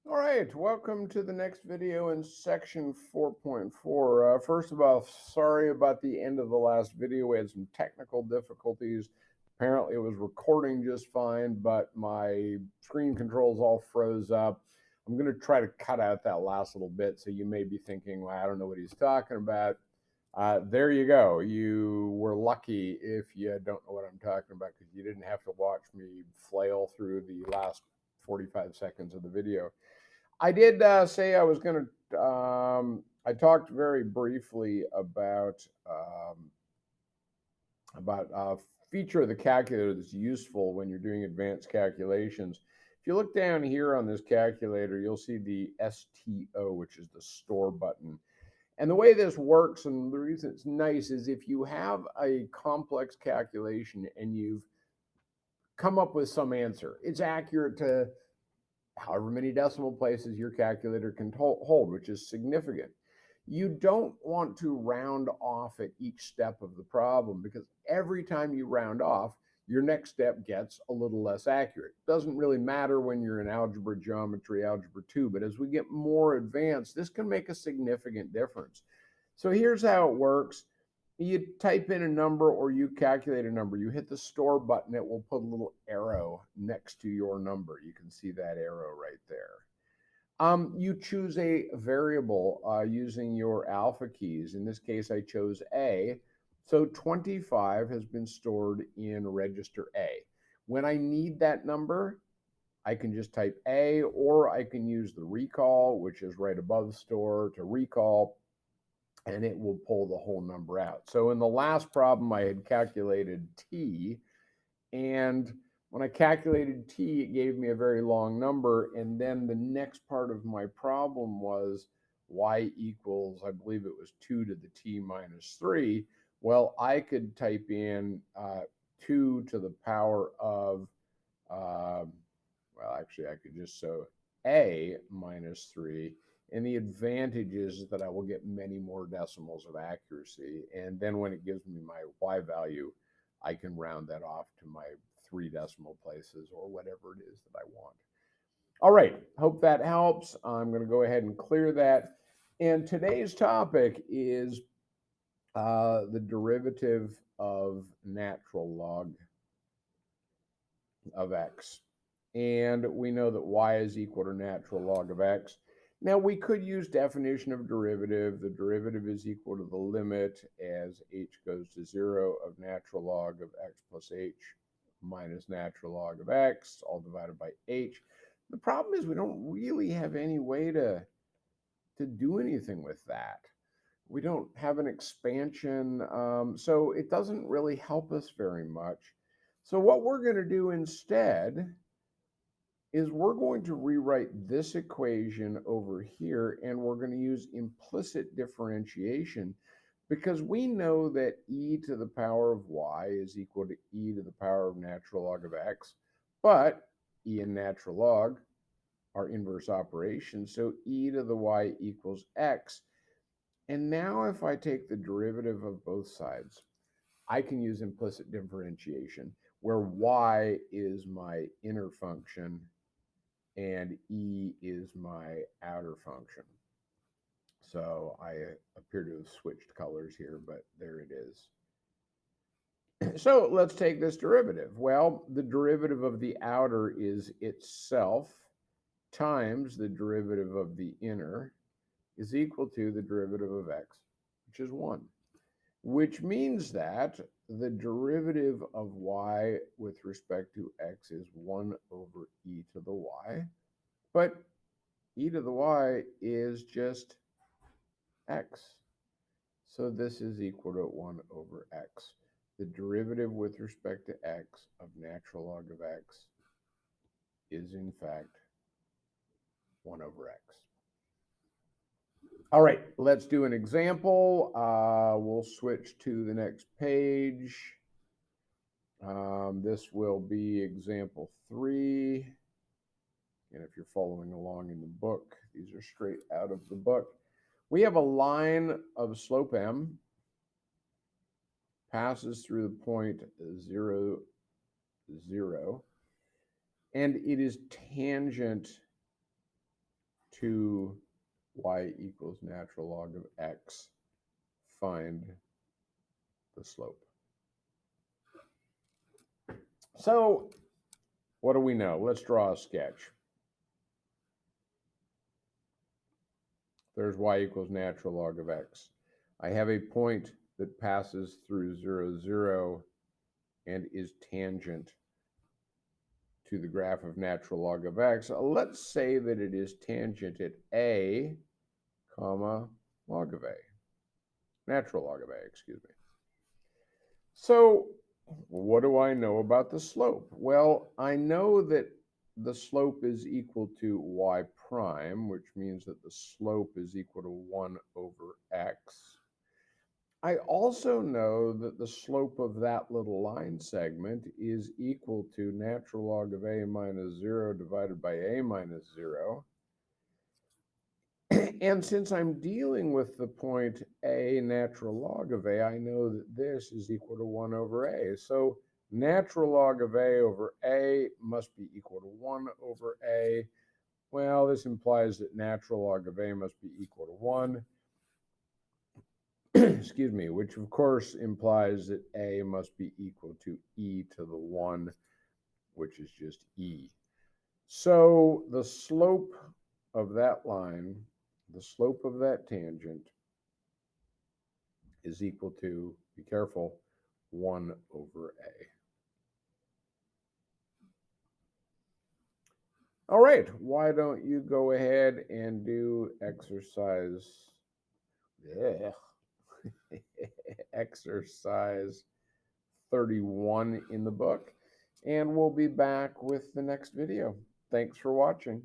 All right, welcome to the next video in section 4.4. First of all, sorry about the end of the last video. We had some technical difficulties. Apparently, it was recording just fine, but my screen controls all froze up. I'm going to try to cut out that last little bit, so you may be thinking, well, I don't know what he's talking about. There you go. You were lucky if you don't know what I'm talking about, because you didn't have to watch me flail through the last 45 seconds of the video. I did say I was going to. I talked very briefly about feature of the calculator that's useful when you're doing advanced calculations. If you look down here on this calculator, you'll see the STO, which is the store button. And the way this works, and the reason it's nice, is if you have a complex calculation and you've come up with some answer, it's accurate to however many decimal places your calculator can hold, which is significant. You don't want to round off at each step of the problem, because every time you round off, your next step gets a little less accurate. It doesn't really matter when you're in algebra, geometry, algebra 2, but as we get more advanced, this can make a significant difference. So here's how it works. You type in a number or you calculate a number. You hit the store button, it will put a little arrow next to your number. You can see that arrow right there. You choose a variable using your alpha keys. In this case, I chose A. So 25 has been stored in register A. When I need that number, I can just type A, or I can use the recall, which is right above store, to recall, and it will pull the whole number out. So in the last problem, I had calculated T, and when I calculated T, it gave me a very long number. And then the next part of my problem was y equals, I believe it was 2 to the T minus 3. Well, I could type in 2 to the power of, well, actually, I could just so A minus 3. And the advantage is that I will get many more decimals of accuracy. And then when it gives me my y value, I can round that off to my 3 decimal places or whatever it is that I want. All right, hope that helps. I'm going to go ahead and clear that. And today's topic is the derivative of natural log of x. And we know that y is equal to natural log of x. Now, we could use definition of derivative. The derivative is equal to the limit as h goes to 0 of natural log of x plus h minus natural log of x, all divided by h. The problem is we don't really have any way to do anything with that. We don't have an expansion, so it doesn't really help us very much. So what we're going to do instead is we're going to rewrite this equation over here, and we're going to use implicit differentiation, because we know that e to the power of y is equal to e to the power of natural log of x, but e and natural log are inverse operations, so e to the y equals x. And now if I take the derivative of both sides, I can use implicit differentiation, where y is my inner function and e is my outer function. So I appear to have switched colors here, but there it is. So let's take this derivative. Well, the derivative of the outer is itself times the derivative of the inner is equal to the derivative of x, which is 1. Which means that the derivative of y with respect to x is 1 over e to the y. But e to the y is just x. So this is equal to 1 over x. The derivative with respect to x of natural log of x is, in fact, 1 over x. All right, let's do an example. We'll switch to the next page. This will be example 3. And if you're following along in the book, these are straight out of the book. We have a line of slope m passes through the point 0, 0, and it is tangent 2y equals natural log of x, find the slope. So what do we know? Let's draw a sketch. There's y equals natural log of x. I have a point that passes through 0, 0 and is tangent to the graph of natural log of x. Let's say that it is tangent at a, comma, log of a. Natural log of a, excuse me. So what do I know about the slope? Well, I know that the slope is equal to y prime, which means that the slope is equal to 1 over x. I also know that the slope of that little line segment is equal to natural log of a minus 0 divided by a minus 0. And since I'm dealing with the point a natural log of a, I know that this is equal to 1 over a. So natural log of a over a must be equal to 1 over a. Well, this implies that natural log of a must be equal to 1. Excuse me, which of course implies that a must be equal to e to the 1, which is just e. So the slope of that line, the slope of that tangent, is equal to, be careful, 1 over a. All right, why don't you go ahead and do exercise, exercise 31 in the book, and we'll be back with the next video. Thanks for watching.